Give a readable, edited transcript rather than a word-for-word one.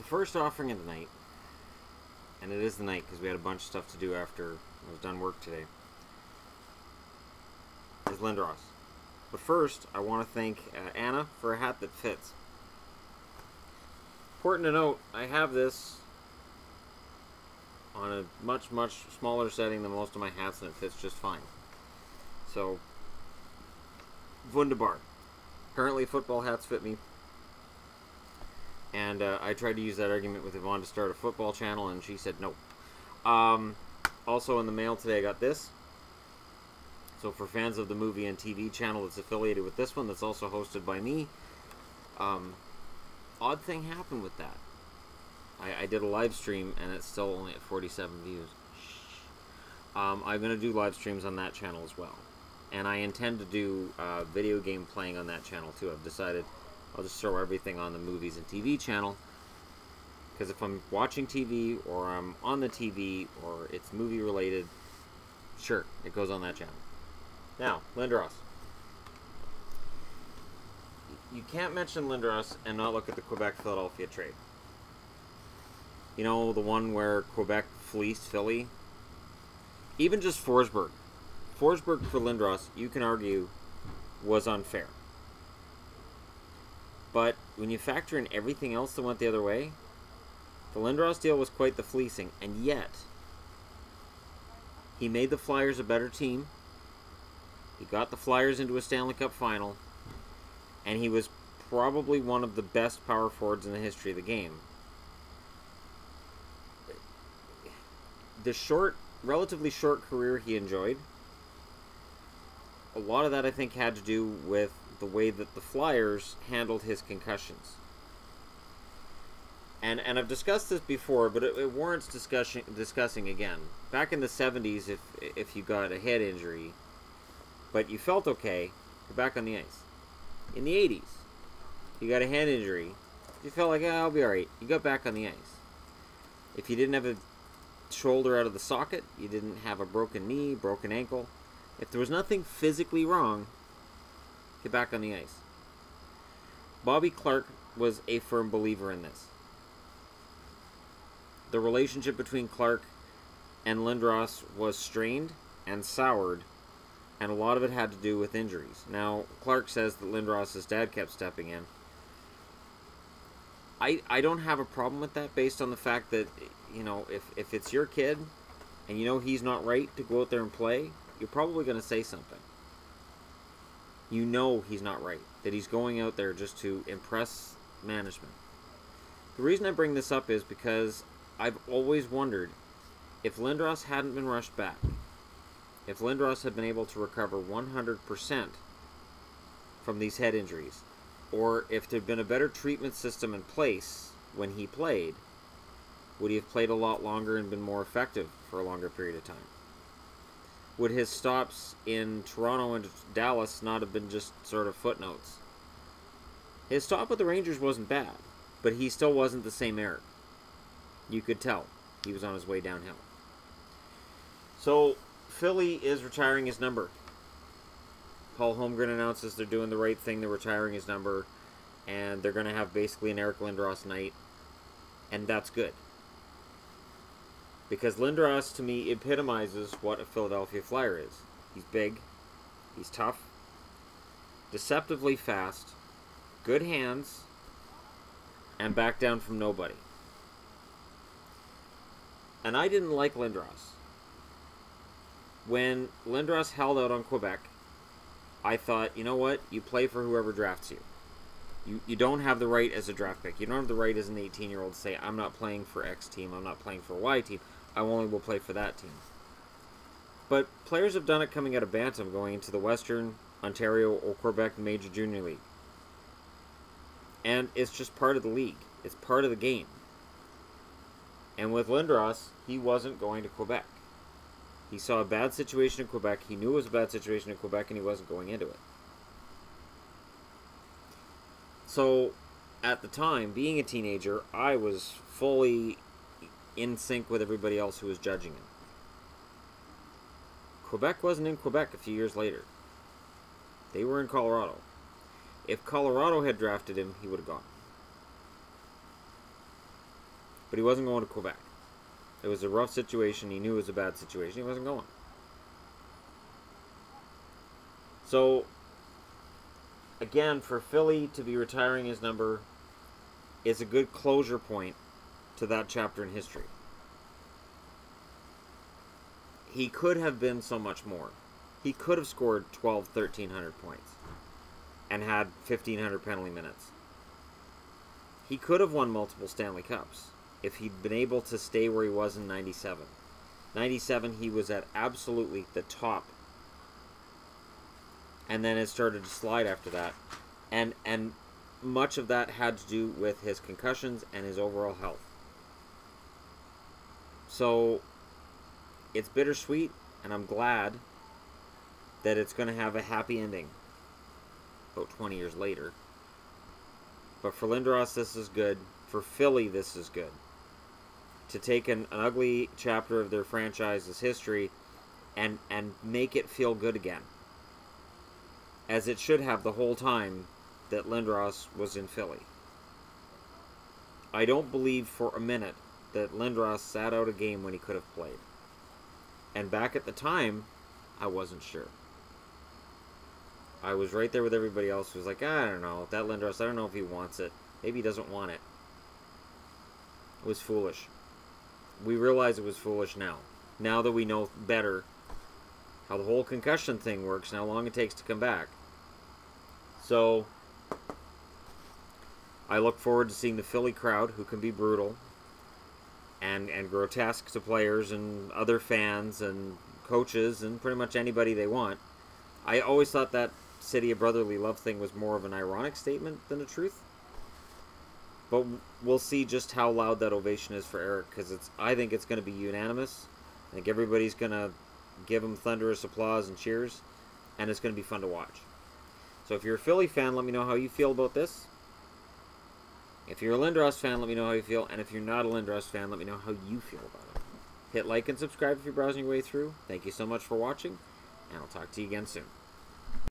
The first offering of the night, and it is the night because we had a bunch of stuff to do after I was done work today, is Lindros. But first, I want to thank Anna for a hat that fits. Important to note, I have this on a much, much smaller setting than most of my hats, and it fits just fine. So, wunderbar. Apparently football hats fit me. And I tried to use that argument with Yvonne to start a football channel, and she said no. Also in the mail today I got this. So for fans of the movie and TV channel that's affiliated with this one, that's also hosted by me, odd thing happened with that. I did a live stream, and it's still only at 47 views. I'm going to do live streams on that channel as well. And I intend to do video game playing on that channel too. I've decided I'll just throw everything on the movies and TV channel. Because if I'm watching TV, or I'm on the TV, or it's movie related, sure, it goes on that channel. Now, Lindros. You can't mention Lindros and not look at the Quebec-Philadelphia trade. You know, the one where Quebec fleeced Philly? Even just Forsberg. Forsberg for Lindros, you can argue, was unfair. But when you factor in everything else that went the other way, the Lindros deal was quite the fleecing, and yet he made the Flyers a better team. He got the Flyers into a Stanley Cup final, and he was probably one of the best power forwards in the history of the game. The relatively short career he enjoyed, a lot of that I think had to do with the way that the Flyers handled his concussions. And I've discussed this before, but it warrants discussing again. Back in the 70s, if you got a head injury, but you felt okay, you're back on the ice. In the 80s, you got a hand injury, you felt like, I'll be alright. You got back on the ice. If you didn't have a shoulder out of the socket, you didn't have a broken knee, broken ankle, if there was nothing physically wrong, get back on the ice. Bobby Clarke was a firm believer in this. The relationship between Clarke and Lindros was strained and soured, and a lot of it had to do with injuries. Now, Clarke says that Lindros' dad kept stepping in. I don't have a problem with that, based on the fact that, you know, if it's your kid and you know he's not right to go out there and play, you're probably going to say something. You know he's not right, that he's going out there just to impress management. The reason I bring this up is because I've always wondered if Lindros hadn't been rushed back, if Lindros had been able to recover 100% from these head injuries, or if there had been a better treatment system in place when he played, would he have played a lot longer and been more effective for a longer period of time? Would his stops in Toronto and Dallas not have been just sort of footnotes? His stop with the Rangers wasn't bad, but he still wasn't the same Eric. You could tell he was on his way downhill. So, Philly is retiring his number. Paul Holmgren announces they're doing the right thing. They're retiring his number, and they're going to have basically an Eric Lindros night, and that's good. Because Lindros, to me, epitomizes what a Philadelphia Flyer is. He's big, he's tough, deceptively fast, good hands, and back down from nobody. And I didn't like Lindros. When Lindros held out on Quebec, I thought, you know what? You play for whoever drafts you. You don't have the right as a draft pick. You don't have the right as an 18-year-old to say, I'm not playing for X team, I'm not playing for Y team, I only will play for that team. But players have done it coming out of Bantam, going into the Western, Ontario, or Quebec Major Junior League. And it's just part of the league. It's part of the game. And with Lindros, he wasn't going to Quebec. He saw a bad situation in Quebec. He knew it was a bad situation in Quebec, and he wasn't going into it. So, at the time, being a teenager, I was fully in sync with everybody else who was judging him. Quebec wasn't in Quebec a few years later. They were in Colorado. If Colorado had drafted him, he would have gone. but he wasn't going to Quebec. It was a rough situation. He knew it was a bad situation. He wasn't going. So, again, for Philly to be retiring his number is a good closure point to that chapter in history. He could have been so much more. He could have scored 1,300 points and had 1,500 penalty minutes. He could have won multiple Stanley Cups if he'd been able to stay where he was in 97. 97, he was at absolutely the top. And then it started to slide after that. And much of that had to do with his concussions and his overall health. So, it's bittersweet, and I'm glad that it's going to have a happy ending about 20 years later. But for Lindros, this is good. For Philly, this is good. To take an ugly chapter of their franchise's history and make it feel good again. As it should have the whole time that Lindros was in Philly. I don't believe for a minute that Lindros sat out a game when he could have played. And back at the time, I wasn't sure. I was right there with everybody else who was like, I don't know, that Lindros, I don't know if he wants it. Maybe he doesn't want it. It was foolish. We realize it was foolish now. Now that we know better how the whole concussion thing works and how long it takes to come back. So, I look forward to seeing the Philly crowd, who can be brutal and grotesque to players and other fans and coaches and pretty much anybody they want. I always thought that City of Brotherly Love thing was more of an ironic statement than the truth. But we'll see just how loud that ovation is for Eric, because I think it's going to be unanimous. I think everybody's going to give him thunderous applause and cheers, and it's going to be fun to watch. So if you're a Philly fan, let me know how you feel about this. If you're a Lindros fan, let me know how you feel. And if you're not a Lindros fan, let me know how you feel about it. Hit like and subscribe if you're browsing your way through. Thank you so much for watching, and I'll talk to you again soon.